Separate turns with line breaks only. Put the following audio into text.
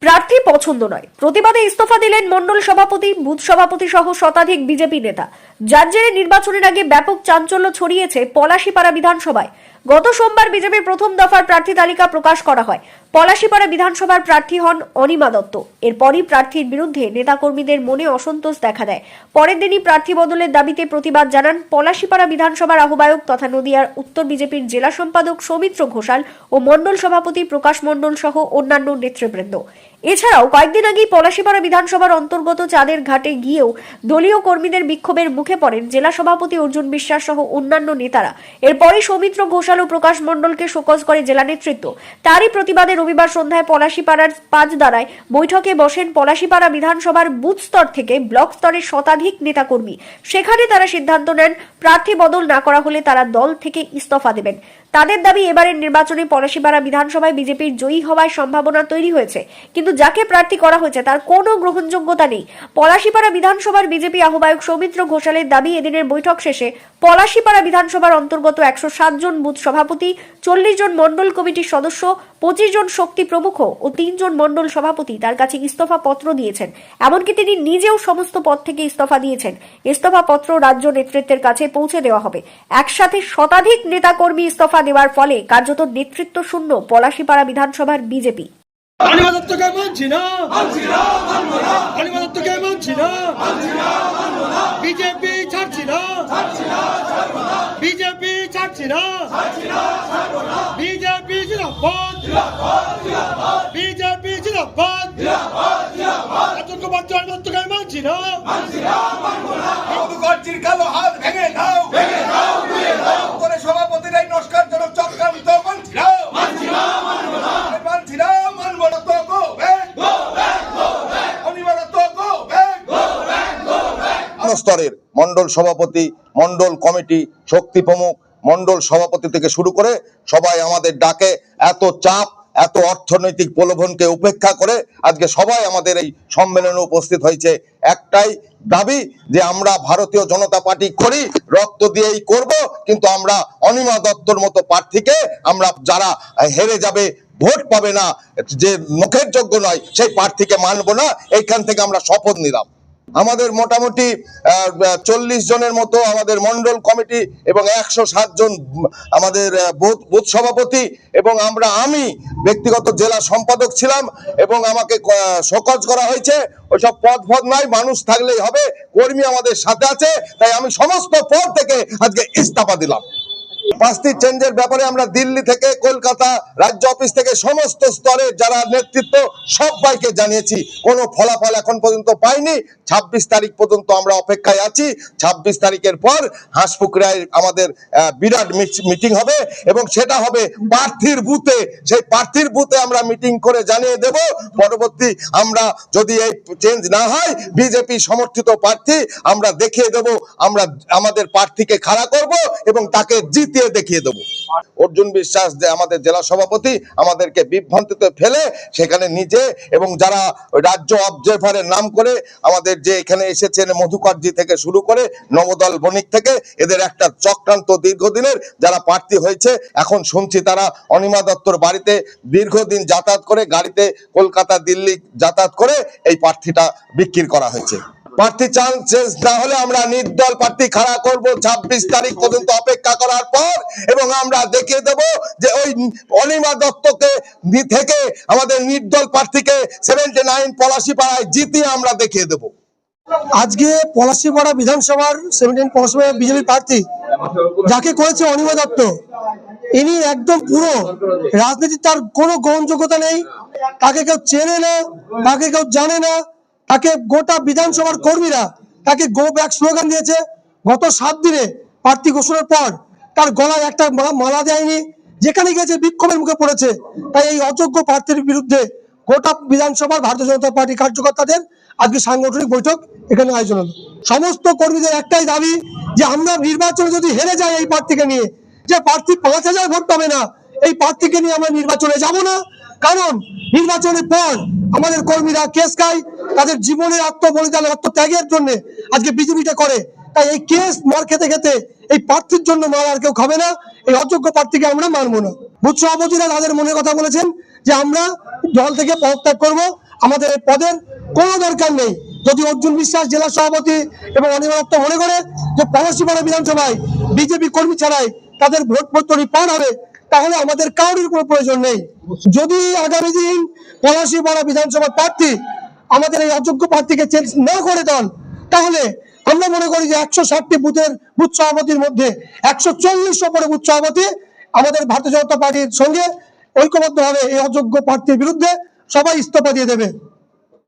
প্রার্থী পছন্দ নয়, প্রতিবাদে ইস্তফা দিলেন মণ্ডল সভাপতি, বুথ সভাপতি সহ শতাধিক বিজেপি নেতা। যার জেরে নির্বাচনের আগে ব্যাপক চাঞ্চল্য ছড়িয়েছে পলাশীপাড়া বিধানসভায়। গত সোমবার বিজেপির প্রথম দফার প্রার্থী তালিকা প্রকাশ করা হয়। পলাশীপাড়া বিধানসভার প্রার্থী হন অনিমা দত্ত। এরপরই প্রার্থীর বিরুদ্ধে নেতাকর্মীদের মনে অসন্তোষ দেখা দেয়। পরের দিনই প্রার্থী বদলের দাবিতে প্রতিবাদ জানান পলাশীপাড়া বিধানসভার আহ্বায়ক তথা নদিয়ার উত্তর বিজেপির জেলা সম্পাদক সৌমিত্র ঘোষাল ও মণ্ডল সভাপতি প্রকাশ মণ্ডল সহ অন্যান্য নেতৃবৃন্দ। এছাড়াও কয়েকদিন আগেই পলাশীপাড়া বিধানসভার অন্তর্গত চাঁদের ঘাটে গিয়েও দলীয় কর্মীদের বিক্ষোভের মুখে পড়েন জেলা সভাপতি অর্জুন বিশ্বাস সহ অন্যান্য নেতারা। এরপরই সৌমিত্র ঘোষাল ও প্রকাশ মণ্ডলকে শোকজ করে জেলা নেতৃত্ব। তারই প্রতিবাদে রবিবার সন্ধ্যায় পলাশীপাড়ার পাঁচদারায় বৈঠকে বসেন পলাশীপাড়া বিধানসভার বুথ স্তর থেকে ব্লক স্তরের শতাধিক নেতাকর্মী। সেখানে তারা সিদ্ধান্ত নেন প্রার্থী বদল না করা হলে তারা দল থেকে ইস্তফা দেবেন। তাদের দাবি, এবারের নির্বাচনে পলাশীপাড়া বিধানসভায় বিজেপির জয়ী হওয়ার সম্ভাবনা তৈরি হয়েছে, কিন্তু যাকে প্রার্থী করা হয়েছে তার কোনো গ্রহণযোগ্যতা নেই। পলাশীপাড়া বিধানসভার বিজেপি আহ্বায়ক সৌমিত্র ঘোষালের দাবি, এদিনের বৈঠক শেষে পলাশীপাড়া বিধানসভার অন্তর্গত 107 জন বুথ সভাপতি, 40 জন মণ্ডল কমিটির সদস্য, 25 জন শক্তি প্রমুখ ও 3 জন মণ্ডল সভাপতি তার কাছে ইস্তফা পত্র দিয়েছেন। এমনকি তিনি নিজেও সমস্ত পদ থেকে ইস্তফা দিয়েছেন। ইস্তফা পত্র রাজ্য নেতৃত্বের কাছে পৌঁছে দেওয়া হবে। একসাথে শতাধিক নেতাকর্মী ইস্তফা দেওয়ার ফলে কার্যত নেতৃত্ব শূন্য পলাশীপাড়া বিধানসভার বিজেপি।
বিজেপি ছাড়ছি না, বিজেপি ছাড়ছি না, বিজেপি জিন্দাবাদ, বিজেপি জিন্দাবাদ, আতঙ্কবাদ অনিমাদত্তকে মানছি না,
কালো হাত ভেঙে দাও, করে সভাপতির এই নস্কারজনক চক্রান্ত মানছি না, মানছি না, মানব না তো গো ব্যাক, অনিমাদত্ত গো ব্যাক। স্তরের মণ্ডল সভাপতি, মণ্ডল কমিটি, শক্তি প্রমুখ, মণ্ডল সভাপতি থেকে শুরু করে সবাই আমাদের ডাকে, এত চাপ, এত অর্থনৈতিক প্রলোভনকে উপেক্ষা করে আজকে সবাই আমাদের এই সম্মেলনে উপস্থিত হয়েছে। একটাই দাবি যে আমরা ভারতীয় জনতা পার্টি করি, রক্ত দিয়েই করব, কিন্তু আমরা অনিমা দত্তর মতো প্রার্থীকে আমরা যারা হেরে যাবে, ভোট পাবে না, যে মুখের যোগ্য নয়, সেই প্রার্থীকে মানব না। এইখান থেকে আমরা শপথ নিলাম। আমাদের মোটামুটি 40 জনের মতো আমাদের মণ্ডল কমিটি এবং 107 জন আমাদের বুথ সভাপতি এবং আমি ব্যক্তিগত জেলা সম্পাদক ছিলাম এবং আমাকে শোকজ করা হয়েছে। ওইসব পদ নয়, মানুষ থাকলেই হবে, কর্মী আমাদের সাথে আছে, তাই আমি সমস্ত পদ থেকে আজকে ইস্তফা দিলাম। পাঁচটি চেঞ্জের ব্যাপারে আমরা দিল্লি থেকে, কলকাতা, রাজ্য অফিস থেকে সমস্ত স্তরের যারা নেতৃত্ব সবাইকে জানিয়েছি। কোনো ফলাফল এখন পর্যন্ত পাইনি। 26 তারিখ পর্যন্ত আমরা অপেক্ষায় আছি। 26 তারিখের পর হাঁসপুকুরায় আমাদের বিরাট মিটিং হবে এবং সেটা হবে প্রার্থীর বুথে। সেই প্রার্থীর বুথে আমরা মিটিং করে জানিয়ে দেব পরবর্তী আমরা যদি এই চেঞ্জ না হয়, বিজেপি সমর্থিত প্রার্থী আমরা দেখিয়ে দেব, আমরা আমাদের প্রার্থীকে খাড়া করব এবং তাকে জিতিয়ে দেখিয়ে দেবো। অর্জুন বিশ্বাস যে আমাদের জেলা সভাপতি আমাদেরকে বিভ্রান্তিতে ফেলে সেখানে নিজে এবং যারা রাজ্য অবজারভারের নাম করে আমাদের যে এখানে এসেছেন মধুকরজি থেকে শুরু করে নবদল বণিক থেকে, এদের একটা চক্রান্ত দীর্ঘদিনের যারা প্রার্থী হয়েছে। এখন শুনছি তারা অনিমা দত্তর বাড়িতে দীর্ঘদিন যাতায়াত করে, গাড়িতে কলকাতা দিল্লি যাতায়াত করে এই প্রার্থীটা বিক্রি করা হয়েছে। প্রার্থী চেঞ্জ না হলে আমরা নির্দল প্রার্থী খাড়া করব 26 তারিখ পর্যন্ত অপেক্ষা করার পর, এবং আমরা দেখিয়ে দেব যে ওই অনিমা দত্তকে থেকে আমাদের নির্দল প্রার্থীকে 79 পলাশীপাড়ায় জিতিয়ে আমরা দেখিয়ে দেব।
আজকে পলাশীপাড়া বিধানসভার 17 পৌরসভা বিজেপি প্রার্থী যাকে করেছে অনিমা দত্ত, ইনি একদম পুরো রাজনীতির তার কোনো গ্রহণযোগ্যতা নেই। তাকে কেউ চেনে না, তাকে কেউ জানে না। তাকে গোটা বিধানসভার কর্মীরা তাকে গো ব্যাক স্লোগান দিয়েছে। গত 7 দিনে প্রার্থী ঘোষণার পর তার গলায় একটা মালা দেয়নি, যেখানে গিয়েছে বিক্ষোভের মুখে পড়েছে। তাই এই অযোগ্য প্রার্থীর বিরুদ্ধে গোটা বিধানসভার ভারতীয় জনতা পার্টি কার্যকর্তাদের আজকে সাংগঠনিক বৈঠক এখানে আয়োজন হলো। সমস্ত কর্মীদের একটাই দাবি যে আমরা নির্বাচনে যদি হেরে যাই এই প্রার্থীকে নিয়ে, যে প্রার্থী 5000 ভোট পাবে না, এই প্রার্থীকে নিয়ে আমরা নির্বাচনে যাব না। কারণ নির্বাচনের পর আমাদের কর্মীরা কেস খায়, তাদের জীবনের আত্মবলিদান, আত্মত্যাগের জন্য আজকে বিজেপিটা করে। তাই এই কেস মার খেতে খেতে এই প্রার্থীর জন্য মার আর কেউ খাবে না। এই অযোগ্য প্রার্থীকে আমরা মানবো না। বুথ সভাপতিরা তাদের মনের কথা বলেছেন যে আমরা দল থেকে পদত্যাগ করবো, আমাদের এই পদের কোনো দরকার নেই। যদি অর্জুন বিশ্বাস জেলা সভাপতি এবং অনির্বাণ দত্ত মনে করে যে পলাশীপাড়া বিধানসভায় বিজেপি কর্মী ছাড়াই তাদের ভোট পত্রটি পার হবে, তাহলে আমাদের কারোর কোনো প্রয়োজন নেই। যদি আগামী দিন পলাশীপাড়া বিধানসভার প্রার্থী আমাদের এই অযোগ্য প্রার্থীকে চেঞ্জ না করে দেন, তাহলে আমরা মনে করি যে 160টি বুথের বুথ সভাপতির মধ্যে 140 ওপরে বুথ সভাপতি আমাদের ভারতীয় জনতা পার্টির সঙ্গে ঐক্যবদ্ধভাবে এই অযোগ্য প্রার্থীর বিরুদ্ধে সবাই ইস্তফা দিয়ে দেবে।